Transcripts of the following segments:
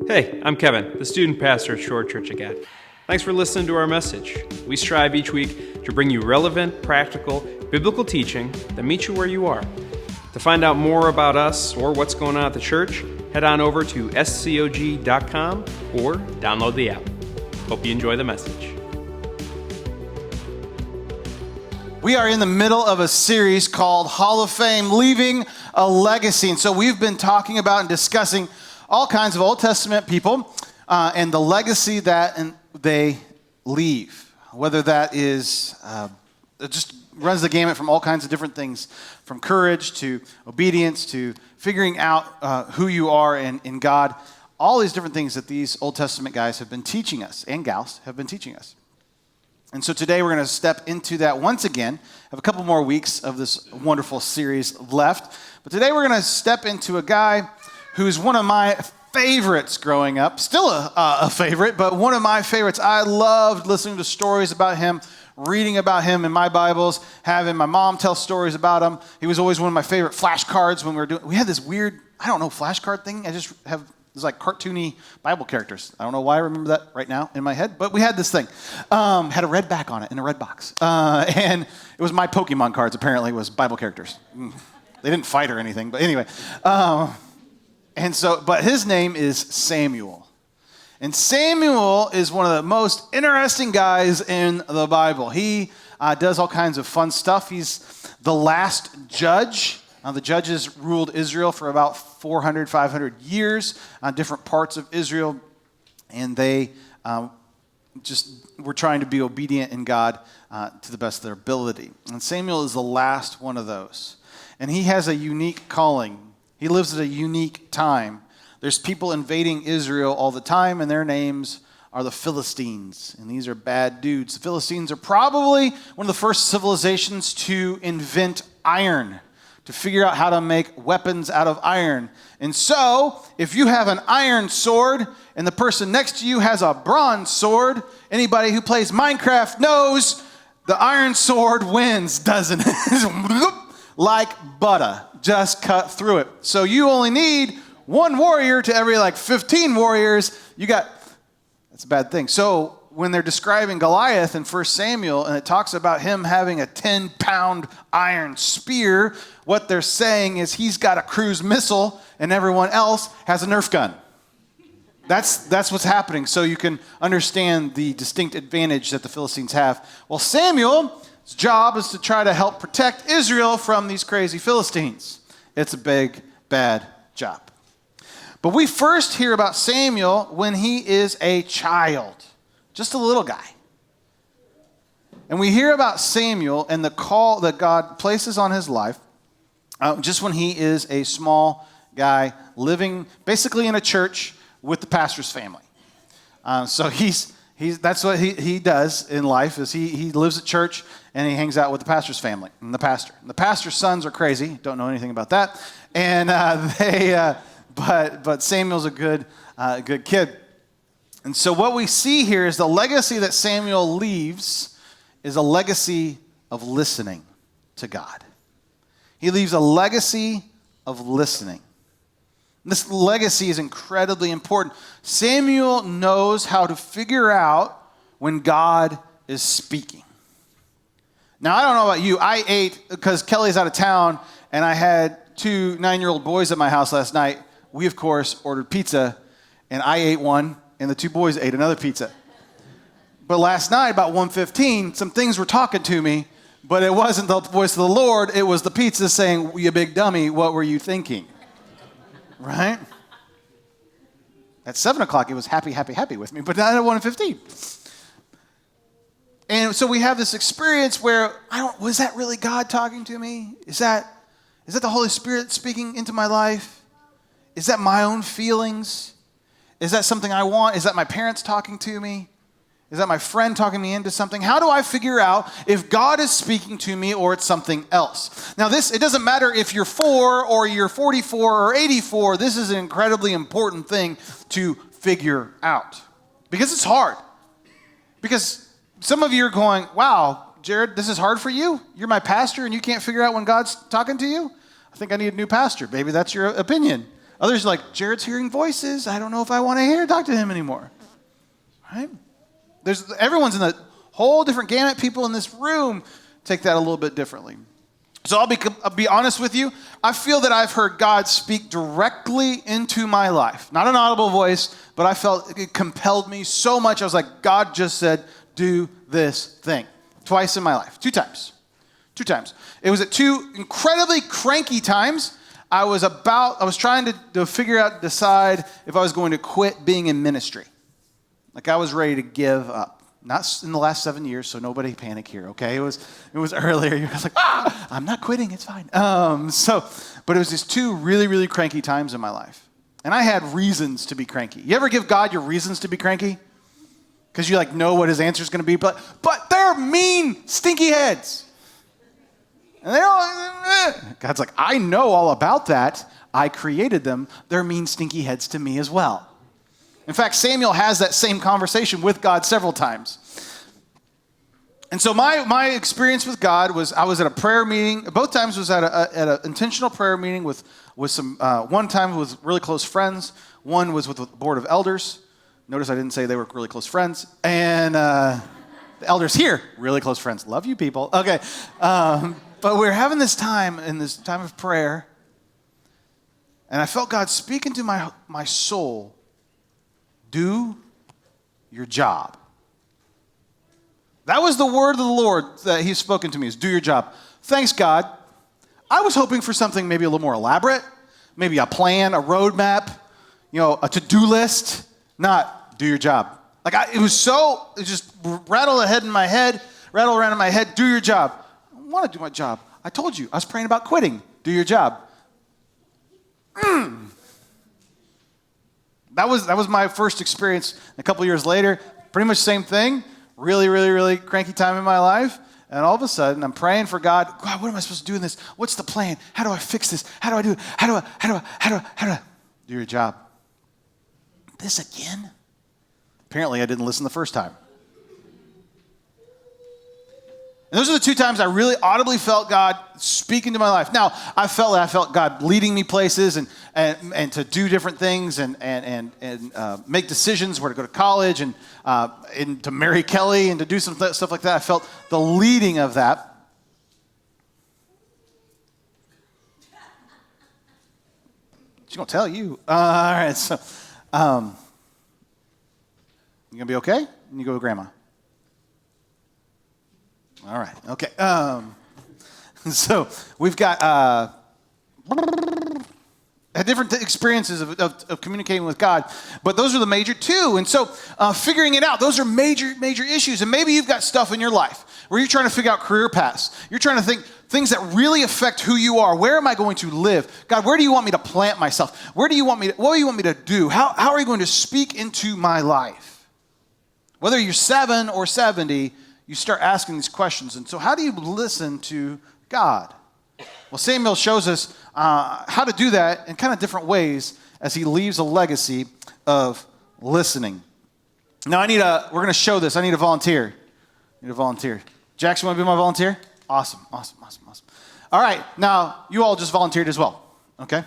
Hey, I'm Kevin, the student pastor at Shorewood Church again. Thanks for listening to our message. We strive each week to bring you relevant, practical, biblical teaching that meets you where you are. To find out more about us or what's going on at the church, head on over to scog.com or download the app. Hope you enjoy the message. We are in the middle of a series called Hall of Fame, Leaving a Legacy. And so we've been talking about and discussing all kinds of Old Testament people and the legacy that they leave. Whether that is, it just runs the gamut from all kinds of different things, from courage to obedience to figuring out who you are in God. All these different things that these Old Testament guys have been teaching us, and gals have been teaching us. And so today we're going to step into that once again. Have a couple more weeks of this wonderful series left. But today we're going to step into a guy who's one of my favorites growing up. Still a favorite, but one of my favorites. I loved listening to stories about him, reading about him in my Bibles, having my mom tell stories about him. He was always one of my favorite flashcards when we had this weird, flashcard thing. It was like cartoony Bible characters. I don't know why I remember that right now in my head, but we had this thing. Had a red back on it in a red box. And it was my Pokemon cards, apparently, was Bible characters. They didn't fight or anything, but anyway. But his name is Samuel. And Samuel is one of the most interesting guys in the Bible. He does all kinds of fun stuff. He's the last judge. The judges ruled Israel for about 400, 500 years on different parts of Israel. And they just were trying to be obedient in God to the best of their ability. And Samuel is the last one of those. And he has a unique calling. He lives at a unique time. There's people invading Israel all the time, and their names are the Philistines. And these are bad dudes. The Philistines are probably one of the first civilizations to invent iron, to figure out how to make weapons out of iron. And so, if you have an iron sword and the person next to you has a bronze sword, anybody who plays Minecraft knows the iron sword wins, doesn't it? Like butter, just cut through it. So you only need one warrior to every 15 warriors. That's a bad thing. So when they're describing Goliath in 1 Samuel, and it talks about him having a 10-pound iron spear, what they're saying is he's got a cruise missile and everyone else has a Nerf gun. That's what's happening, so you can understand the distinct advantage that the Philistines have. Well, Samuel's job is to try to help protect Israel from these crazy Philistines. It's a big, bad job. But we first hear about Samuel when he is a child, just a little guy. And we hear about Samuel and the call that God places on his life just when he is a small guy living basically in a church with the pastor's family. So that's what he does in life, is he lives at church and he hangs out with the pastor's family and the pastor. And the pastor's sons are crazy, don't know anything about that. And but Samuel's a good kid. And so what we see here is the legacy that Samuel leaves is a legacy of listening to God. He leaves a legacy of listening. This legacy is incredibly important. Samuel knows how to figure out when God is speaking. Now, I don't know about you. I ate, because Kelly's out of town, and I had 2 9-year-old boys at my house last night. We, of course, ordered pizza, and I ate one, and the 2 boys ate another pizza. But last night, about 1:15, some things were talking to me, but it wasn't the voice of the Lord. It was the pizza saying, "You big dummy, what were you thinking?" Right? At 7 o'clock, it was happy with me, but not at 1:15. And so we have this experience where, was that really God talking to me? Is that the Holy Spirit speaking into my life? Is that my own feelings? Is that something I want? Is that my parents talking to me? Is that my friend talking me into something? How do I figure out if God is speaking to me or it's something else? Now, it doesn't matter if you're 4 or you're 44 or 84. This is an incredibly important thing to figure out, because it's hard. Because some of you are going, "Wow, Jared, this is hard for you? You're my pastor and you can't figure out when God's talking to you? I think I need a new pastor." Maybe that's your opinion. Others are like, Jared's hearing voices. I don't know if I want to talk to him anymore. Right? Everyone's in a whole different gamut. People in this room take that a little bit differently. So I'll be honest with you. I feel that I've heard God speak directly into my life. Not an audible voice, but I felt it compelled me so much. I was like, God just said, do this thing. Twice in my life. 2 times. 2 times. It was at 2 incredibly cranky times. I was trying to decide if I was going to quit being in ministry. Like I was ready to give up. Not in the last 7 years, so nobody panic here, okay? It was earlier. You guys like, I'm not quitting, it's fine. But it was just 2 really, really cranky times in my life. And I had reasons to be cranky. You ever give God your reasons to be cranky? Because you know what his answer is going to be, but they're mean, stinky heads. And God's like, I know all about that. I created them. They're mean, stinky heads to me as well. In fact, Samuel has that same conversation with God several times. And so my experience with God was I was at a prayer meeting. Both times was at an intentional prayer meeting with some, one time with really close friends. One was with the board of elders. Notice I didn't say they were really close friends. And the elders here, really close friends. Love you people. Okay. But we were having this time in this time of prayer. And I felt God speak into my soul. Do your job. That was the word of the Lord that he's spoken to me, is do your job. Thanks, God. I was hoping for something maybe a little more elaborate, maybe a plan, a roadmap, a to-do list, not do your job. It just rattled around in my head, do your job. I want to do my job. I told you, I was praying about quitting. Do your job. That was my first experience. A couple years later, pretty much same thing. Really, really, really cranky time in my life. And all of a sudden, I'm praying for God. God, what am I supposed to do in this? What's the plan? How do I fix this? How do I do it? How do I do your job? This again? Apparently, I didn't listen the first time. And those are the 2 times I really audibly felt God speaking to my life. Now, I felt God leading me places and to do different things and make decisions where to go to college and to marry Kelly and to do some stuff like that. I felt the leading of that. She's going to tell you. All right, so you going to be okay? And you go to Grandma. All right, okay. So we've got different experiences of communicating with God, but those are the major 2. And so figuring it out, those are major issues. And maybe you've got stuff in your life where you're trying to figure out career paths. You're trying to think things that really affect who you are. Where am I going to live? God, where do you want me to plant myself? What do you want me to do? How are you going to speak into my life? Whether you're 7 or 70, you start asking these questions. And so how do you listen to God? Well, Samuel shows us how to do that in kind of different ways as he leaves a legacy of listening. Now, we're going to show this. I need a volunteer. Jackson, want to be my volunteer? Awesome. All right, now, you all just volunteered as well, okay?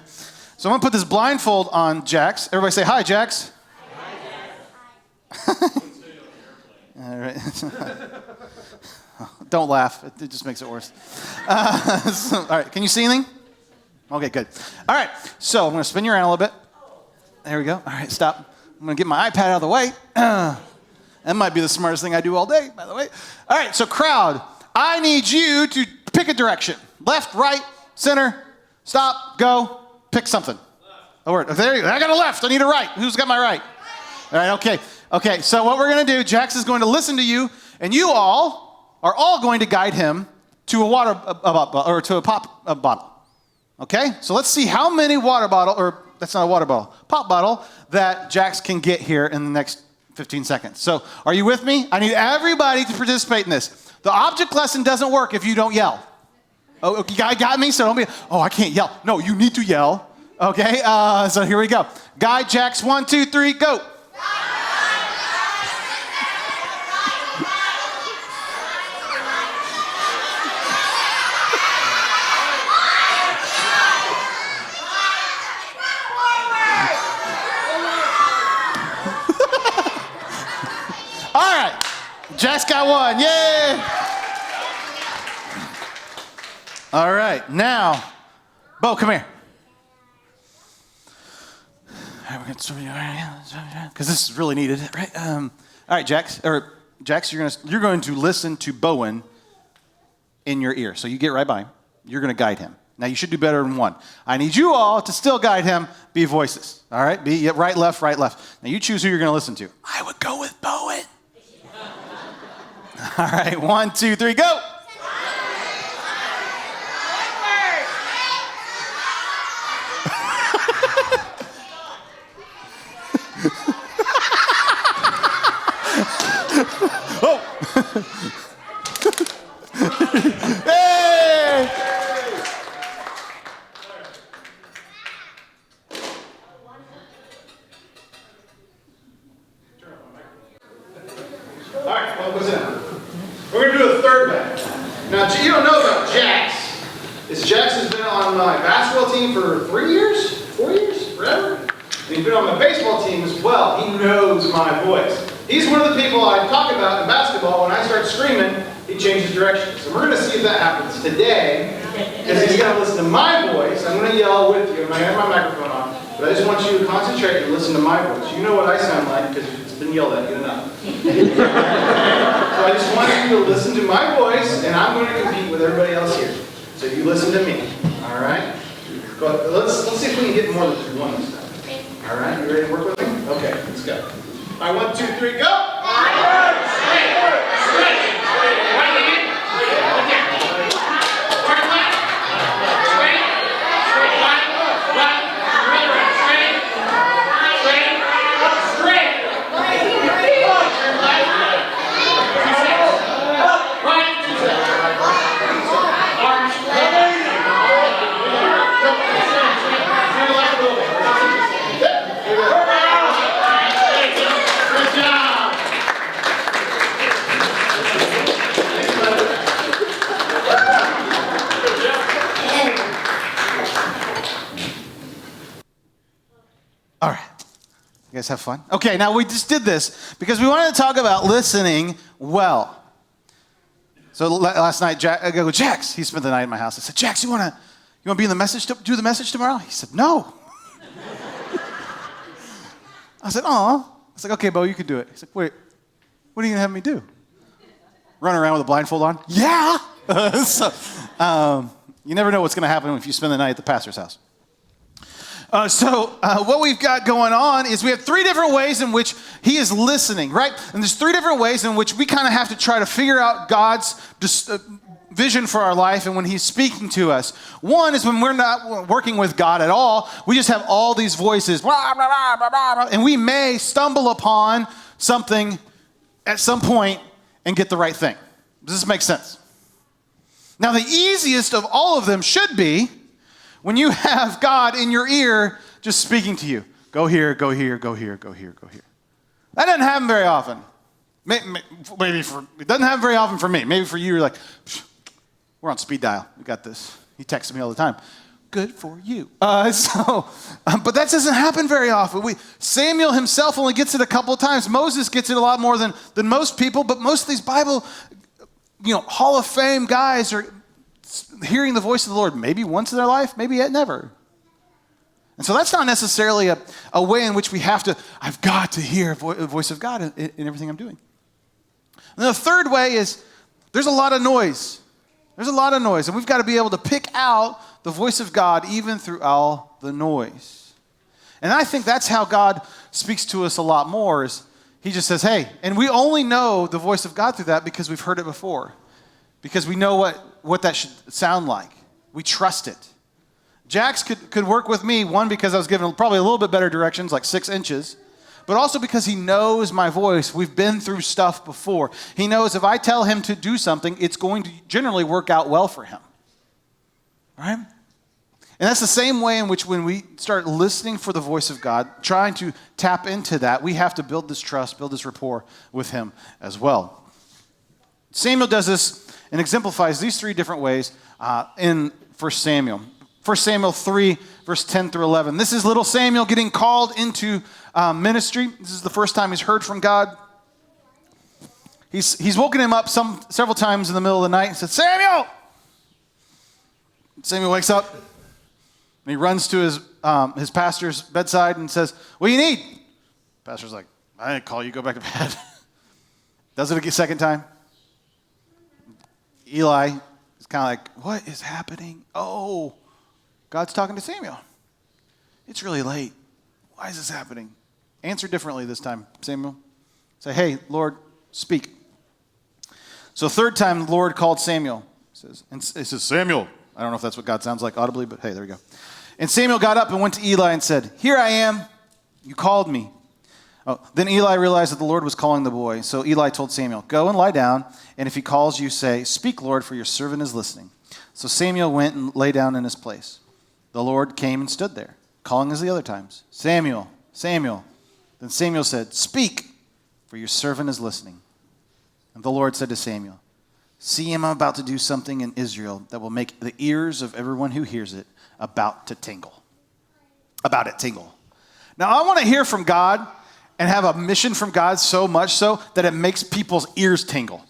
So I'm going to put this blindfold on Jax. Everybody say hi, Jax. Hi, Jax. All right. Don't laugh. It just makes it worse. All right. Can you see anything? Okay, good. All right. So I'm going to spin you around a little bit. There we go. All right, stop. I'm going to get my iPad out of the way. That might be the smartest thing I do all day, by the way. All right. So crowd, I need you to pick a direction. Left, right, center, stop, go, pick something. A word. There you go. I got a left. I need a right. Who's got my right? All right. Okay. Okay, so what we're going to do, Jax is going to listen to you, and you all are all going to guide him to a pop bottle. Okay? So let's see how many pop bottle that Jax can get here in the next 15 seconds. So are you with me? I need everybody to participate in this. The object lesson doesn't work if you don't yell. Oh, you got me? So don't be, I can't yell. No, you need to yell. Okay, so here we go. Guide Jax, 1, 2, 3, go. right. Jack's got one. Yay. All right. Now, Bo, come here. All right, we're going because this is really needed, right? All right, Jax, you're going to listen to Bowen in your ear. So you get right by him. You're going to guide him. Now, you should do better than one. I need you all to still guide him. Be voices, all right? Be right, left, right, left. Now, you choose who you're going to listen to. I would go with Bowen. All right, 1, 2, 3, go. Oh. Hey! All right, well, what's that? We're going to do a third batch. Now, you don't know about Jax. Jax has been on my basketball team for 3 years, 4 years, forever. And he's been on my baseball team as well. He knows my voice. He's one of the people I talk about in basketball. When I start screaming, he changes direction. So we're going to see if that happens today, because he's going to listen to my voice. I'm going to yell with you. I'm going to have my microphone on. But I just want you to concentrate and listen to my voice. You know what I sound like, because it's been yelled at you enough. So I just want you to listen to my voice, and I'm going to compete with everybody else here. So you listen to me. All right? Let's see if we can get more than one this time. All right? You ready to work with me? Okay, let's go. All right, 1, 2, 3, go! All right. You guys have fun? Okay, now we just did this because we wanted to talk about listening well. So last night, I go, Jax, he spent the night in my house. I said, Jax, you want to be in the message, do the message tomorrow? He said, no. I said, aw. I was like, okay, Bo, you can do it. He said, wait, what are you going to have me do? Run around with a blindfold on? Yeah. So, you never know what's going to happen if you spend the night at the pastor's house. What we've got going on is we have 3 different ways in which he is listening, right? And there's 3 different ways in which we kind of have to try to figure out God's vision for our life and when he's speaking to us. One is when we're not working with God at all. We just have all these voices, blah, blah, blah, blah, blah, blah, and we may stumble upon something at some point and get the right thing. Does this make sense? Now, the easiest of all of them should be when you have God in your ear just speaking to you. Go here, go here, go here, go here, go here. That doesn't happen very often. It doesn't happen very often for me. Maybe for you, you're like, we're on speed dial. We got this. He texts me all the time. Good for you. But that doesn't happen very often. Samuel himself only gets it a couple of times. Moses gets it a lot more than most people, but most of these Bible, Hall of Fame guys are hearing the voice of the Lord maybe once in their life, maybe yet never. And so that's not necessarily a way in which I've got to hear the voice of God in everything I'm doing. And the third way is there's a lot of noise. There's a lot of noise, and we've got to be able to pick out the voice of God even through all the noise. And I think that's how God speaks to us a lot more is he just says, hey, and we only know the voice of God through that because we've heard it before. Because we know what that should sound like. We trust it. Jax could work with me, one, because I was given probably a little bit better directions, like 6 inches, but also because he knows my voice. We've been through stuff before. He knows if I tell him to do something, it's going to generally work out well for him. Right? And that's the same way in which when we start listening for the voice of God, trying to tap into that, we have to build this trust, build this rapport with him as well. Samuel does this and exemplifies these 3 different ways in 1 Samuel. 1 Samuel 3, verse 10 through 11. This is little Samuel getting called into ministry. This is the first time he's heard from God. He's woken him up several times in the middle of the night and said, Samuel! Samuel wakes up and he runs to his pastor's bedside and says, what do you need? Pastor's like, I didn't call you, go back to bed. Does it a second time. Eli is kind of like, what is happening? Oh, God's talking to Samuel. It's really late. Why is this happening? Answer differently this time, Samuel. Say, hey, Lord, speak. So third time, the Lord called Samuel. He says, Samuel. I don't know if that's what God sounds like audibly, but hey, there we go. And Samuel got up and went to Eli and said, here I am. You called me. Oh, then Eli realized that the Lord was calling the boy. So Eli told Samuel, go and lie down, and if he calls you, say, speak, Lord, for your servant is listening. So Samuel went and lay down in his place. The Lord came and stood there, calling as the other times, Samuel, Samuel. Then Samuel said, speak, for your servant is listening. And the Lord said to Samuel, see, I'm about to do something in Israel that will make the ears of everyone who hears it about to tingle. About it tingle. Now, I want to hear from God and have a mission from God so much so that it makes people's ears tingle.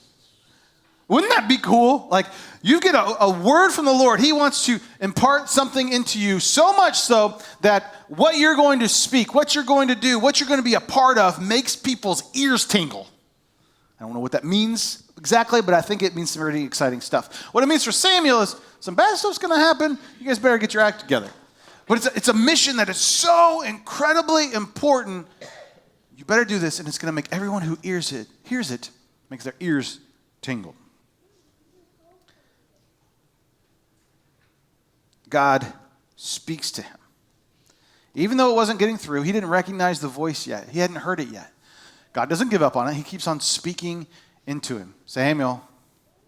Wouldn't that be cool? Like, you get a word from the Lord. He wants to impart something into you so much so that what you're going to speak, what you're going to do, what you're going to be a part of makes people's ears tingle. I don't know what that means exactly, but I think it means some really exciting stuff. What it means for Samuel is some bad stuff's going to happen. You guys better get your act together. But it's a mission that is so incredibly important. You better do this, and it's going to make everyone who hears it, makes their ears tingle. God speaks to him. Even though it wasn't getting through, he didn't recognize the voice yet. He hadn't heard it yet. God doesn't give up on it. He keeps on speaking into him. Samuel,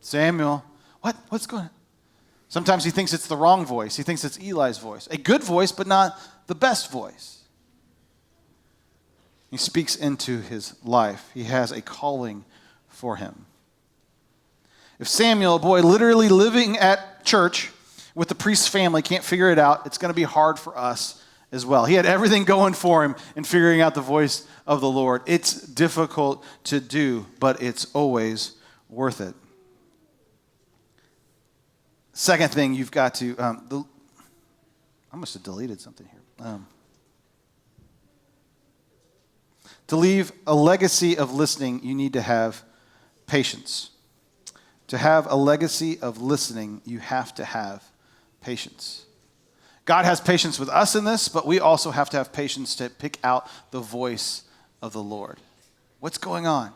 Samuel, what's going on? Sometimes he thinks it's the wrong voice. He thinks it's Eli's voice. A good voice, but not the best voice. He speaks into his life. He has a calling for him. If Samuel, a boy literally living at church with the priest's family, can't figure it out, it's going to be hard for us as well. He had everything going for him in figuring out the voice of the Lord. It's difficult to do, but it's always worth it. Second thing you've got to, I must have deleted something here. To leave a legacy of listening, you need to have patience. To have a legacy of listening, you have to have patience. God has patience with us in this, but we also have to have patience to pick out the voice of the Lord. What's going on?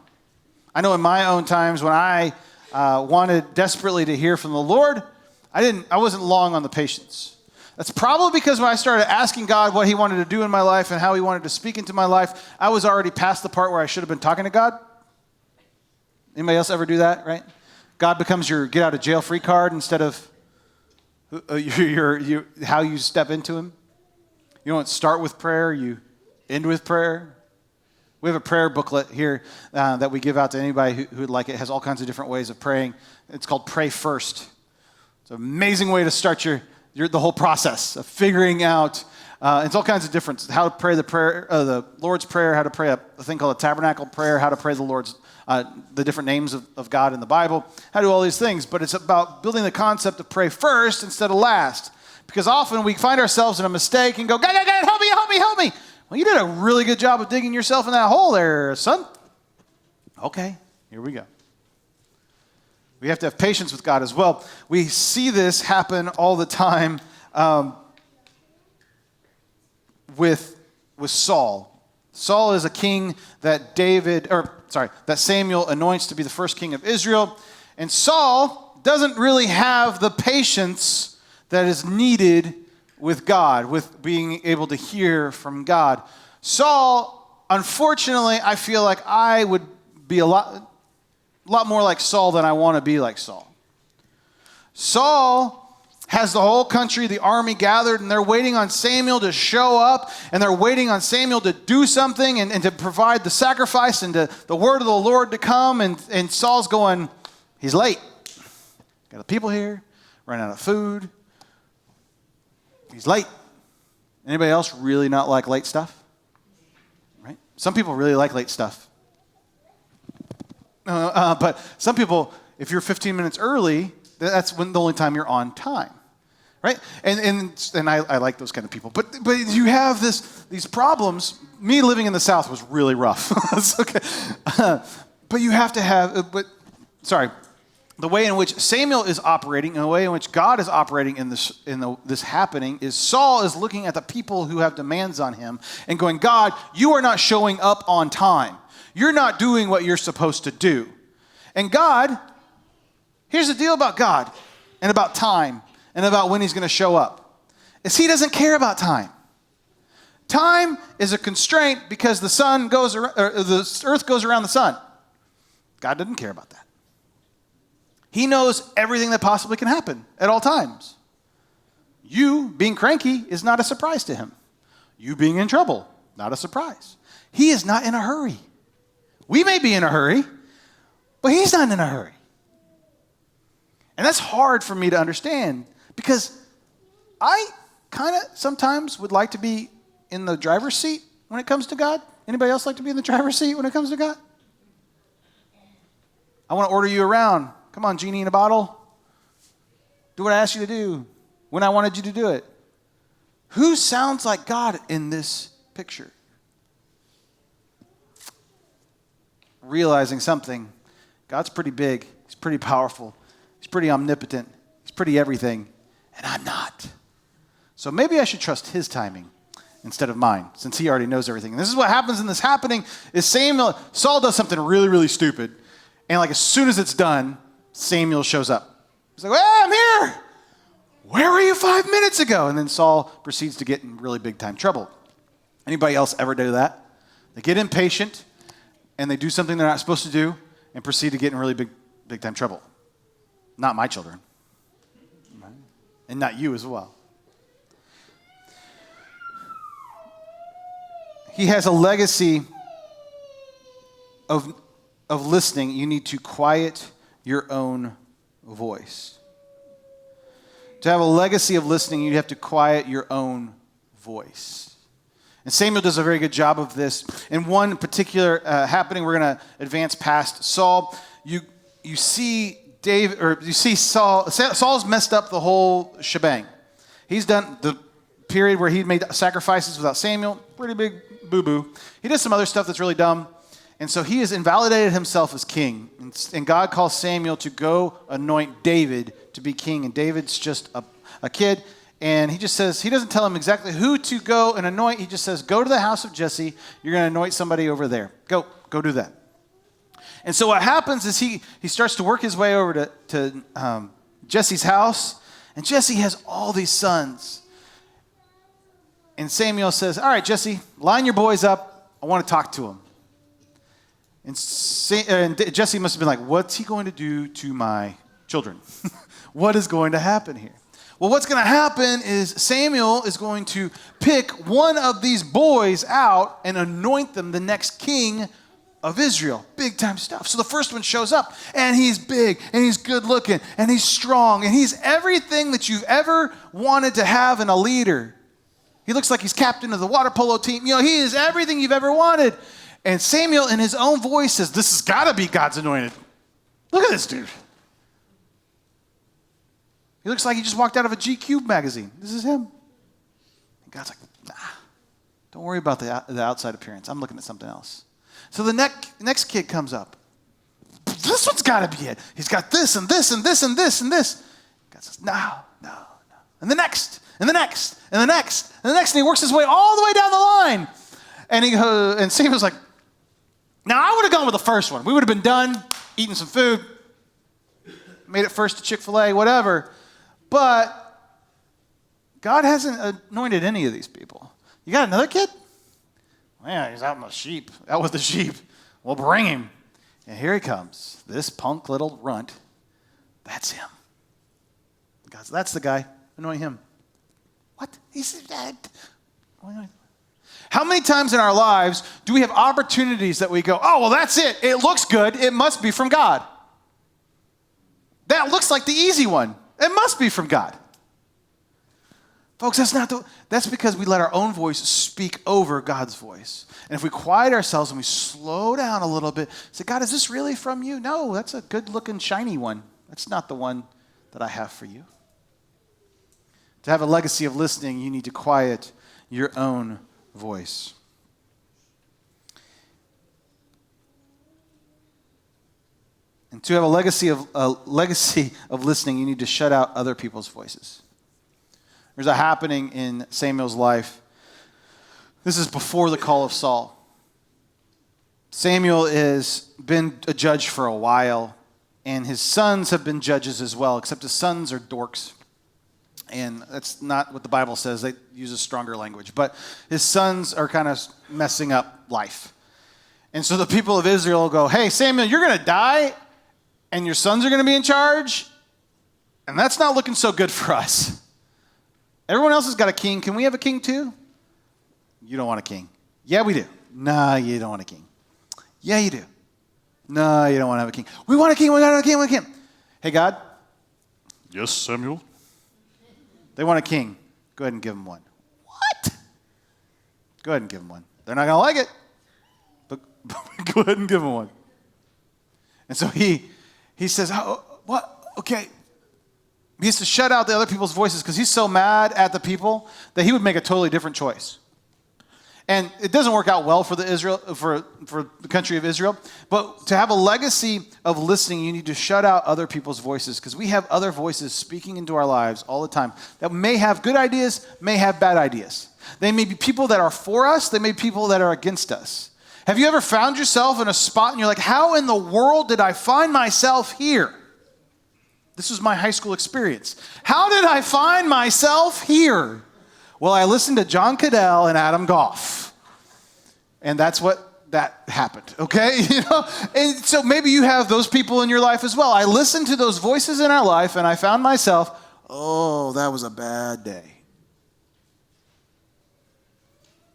I know in my own times when I wanted desperately to hear from the Lord, I wasn't long on the patience. That's probably because when I started asking God what he wanted to do in my life and how he wanted to speak into my life, I was already past the part where I should have been talking to God. Anybody else ever do that, right? God becomes your get out of jail free card instead of how you step into him. You don't start with prayer, you end with prayer. We have a prayer booklet here that we give out to anybody who would like it. It has all kinds of different ways of praying. It's called Pray First. It's an amazing way to start the whole process of figuring out. It's all kinds of different, how to pray the Lord's Prayer, how to pray a thing called a tabernacle prayer, how to pray the Lord's, the different names of God in the Bible, how to do all these things. But it's about building the concept of pray first instead of last. Because often we find ourselves in a mistake and go, God, help me, help me, help me. Well, you did a really good job of digging yourself in that hole there, son. Okay, here we go. We have to have patience with God as well. We see this happen all the time with Saul. Saul is a king that Samuel anoints to be the first king of Israel. And Saul doesn't really have the patience that is needed with God, with being able to hear from God. Saul, unfortunately, I feel like I would be a lot more like Saul than I want to be like Saul. Saul has the whole country, the army gathered, and they're waiting on Samuel to show up, and they're waiting on Samuel to do something and to provide the sacrifice and the word of the Lord to come, and Saul's going, he's late. Got the people here, running out of food. He's late. Anybody else really not like late stuff? Right? Some people really like late stuff. But some people, if you're 15 minutes early, that's the only time you're on time, right? And I like those kind of people. But you have these problems. Me living in the South was really rough. It's okay. But you have to have, the way in which Samuel is operating and the way in which God is operating in this happening is Saul is looking at the people who have demands on him and going, God, you are not showing up on time. You're not doing what you're supposed to do. And God, here's the deal about God and about time and about when he's going to show up, is he doesn't care about time. Time is a constraint because the earth goes around the sun. God doesn't care about that. He knows everything that possibly can happen at all times. You being cranky is not a surprise to him. You being in trouble, not a surprise. He is not in a hurry. We may be in a hurry, but he's not in a hurry. And that's hard for me to understand because I kind of sometimes would like to be in the driver's seat when it comes to God. Anybody else like to be in the driver's seat when it comes to God? I want to order you around. Come on, genie in a bottle. Do what I asked you to do when I wanted you to do it. Who sounds like God in this picture? Realizing something. God's pretty big. He's pretty powerful. He's pretty omnipotent. He's pretty everything. And I'm not. So maybe I should trust his timing instead of mine, since he already knows everything. And this is what happens in this happening is Saul does something really, really stupid. And like as soon as it's done, Samuel shows up. He's like, hey, I'm here. Where were you 5 minutes ago? And then Saul proceeds to get in really big time trouble. Anybody else ever do that? They get impatient and they do something they're not supposed to do and proceed to get in really big time trouble. Not my children. And not you as well. He has a legacy of listening. You need to quiet your own voice. To have a legacy of listening, you have to quiet your own voice. And Samuel does a very good job of this. In one particular happening, we're going to advance past Saul. You see Saul. Saul's messed up the whole shebang. He's done the period where he made sacrifices without Samuel. Pretty big boo-boo. He does some other stuff that's really dumb. And so he has invalidated himself as king. And God calls Samuel to go anoint David to be king. And David's just a kid. And he just says, he doesn't tell him exactly who to go and anoint. He just says, go to the house of Jesse. You're going to anoint somebody over there. Go do that. And so what happens is he starts to work his way over to Jesse's house. And Jesse has all these sons. And Samuel says, all right, Jesse, line your boys up. I want to talk to them. And Jesse must have been like, what's he going to do to my children? What is going to happen here? Well, what's going to happen is Samuel is going to pick one of these boys out and anoint them the next king of Israel. Big time stuff. So the first one shows up, and he's big, and he's good looking, and he's strong, and he's everything that you've ever wanted to have in a leader. He looks like he's captain of the water polo team. You know, he is everything you've ever wanted. And Samuel, in his own voice, says, this has got to be God's anointed. Look at this dude. He looks like he just walked out of a GQ magazine. This is him. And God's like, nah, don't worry about the outside appearance. I'm looking at something else. So the next kid comes up. This one's got to be it. He's got this and this and this and this and this. God says, no. And the next, and the next, and the next, and the next. And he works his way all the way down the line. And Samuel's like, now I would have gone with the first one. We would have been done, eating some food, made it first to Chick-fil-A, whatever. But God hasn't anointed any of these people. You got another kid? Yeah, he's out with the sheep. We'll bring him. And here he comes. This punk little runt. That's him. God says, that's the guy. Anoint him. What? He's dead. How many times in our lives do we have opportunities that we go, oh, well, that's it. It looks good. It must be from God. That looks like the easy one. It must be from God. Folks, that's because we let our own voice speak over God's voice. And if we quiet ourselves and we slow down a little bit, say, God, is this really from you? No, that's a good-looking, shiny one. That's not the one that I have for you. To have a legacy of listening, you need to quiet your own voice. And to have a legacy of listening, you need to shut out other people's voices. There's a happening in Samuel's life. This is before the call of Saul. Samuel has been a judge for a while, and his sons have been judges as well, except his sons are dorks. And that's not what the Bible says. They use a stronger language. But his sons are kind of messing up life. And so the people of Israel go, hey, Samuel, you're going to die, and your sons are going to be in charge, and that's not looking so good for us. Everyone else has got a king. Can we have a king too? You don't want a king. Yeah, we do. Nah, you don't want a king. Yeah, you do. No, you don't want to have a king. We want a king. We got a king. We want a king. Hey, God. Yes, Samuel. They want a king. Go ahead and give them one. What? Go ahead and give them one. They're not going to like it, but go ahead and give them one. And so he says, oh, what? Okay. He has to shut out the other people's voices because he's so mad at the people that he would make a totally different choice. And it doesn't work out well for the country of Israel. But to have a legacy of listening, you need to shut out other people's voices because we have other voices speaking into our lives all the time that may have good ideas, may have bad ideas. They may be people that are for us. They may be people that are against us. Have you ever found yourself in a spot and you're like, how in the world did I find myself here? This was my high school experience. How did I find myself here? Well, I listened to John Cadell and Adam Goff. And that's what that happened, okay? And so maybe you have those people in your life as well. I listened to those voices in our life and I found myself, oh, that was a bad day.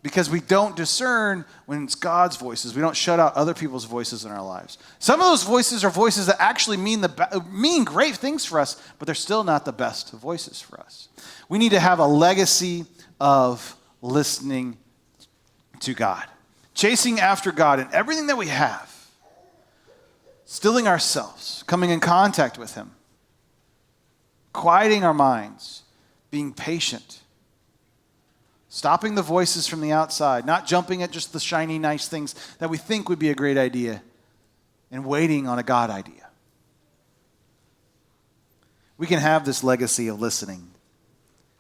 Because we don't discern when it's God's voices. We don't shut out other people's voices in our lives. Some of those voices are voices that actually mean great things for us, but they're still not the best voices for us. We need to have a legacy of listening to God, chasing after God in everything that we have, stilling ourselves, coming in contact with Him, quieting our minds, being patient, stopping the voices from the outside, not jumping at just the shiny, nice things that we think would be a great idea, and waiting on a God idea. We can have this legacy of listening,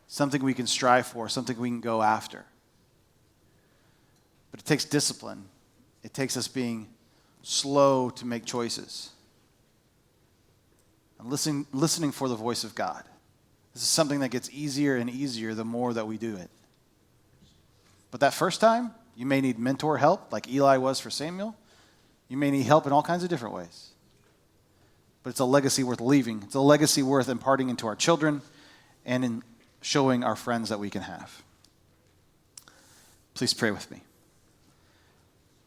something we can strive for, something we can go after. But it takes discipline. It takes us being slow to make choices and listening for the voice of God. This is something that gets easier and easier the more that we do it. But that first time, you may need mentor help, like Eli was for Samuel. You may need help in all kinds of different ways. But it's a legacy worth leaving. It's a legacy worth imparting into our children and in showing our friends that we can have. Please pray with me.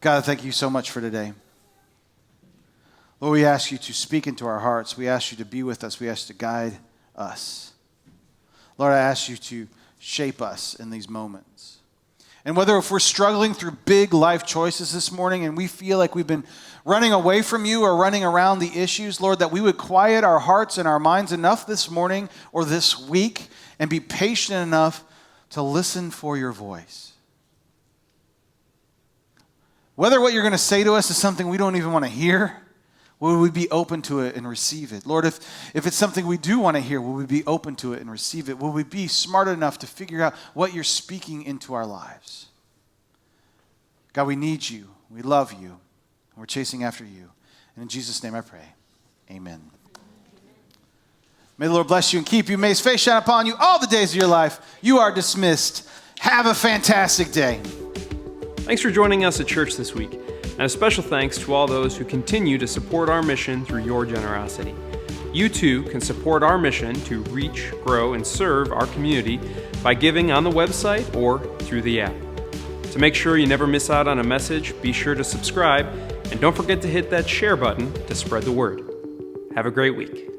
God, thank you so much for today. Lord, we ask you to speak into our hearts. We ask you to be with us. We ask you to guide us. Lord, I ask you to shape us in these moments. And whether if we're struggling through big life choices this morning and we feel like we've been running away from you or running around the issues, Lord, that we would quiet our hearts and our minds enough this morning or this week and be patient enough to listen for your voice. Whether what you're going to say to us is something we don't even want to hear, will we be open to it and receive it? Lord, if it's something we do want to hear, will we be open to it and receive it? Will we be smart enough to figure out what you're speaking into our lives? God, we need you. We love you. And we're chasing after you. And in Jesus' name I pray. Amen. May the Lord bless you and keep you. May his face shine upon you all the days of your life. You are dismissed. Have a fantastic day. Thanks for joining us at church this week. And a special thanks to all those who continue to support our mission through your generosity. You too can support our mission to reach, grow, and serve our community by giving on the website or through the app. To make sure you never miss out on a message, be sure to subscribe, and don't forget to hit that share button to spread the word. Have a great week.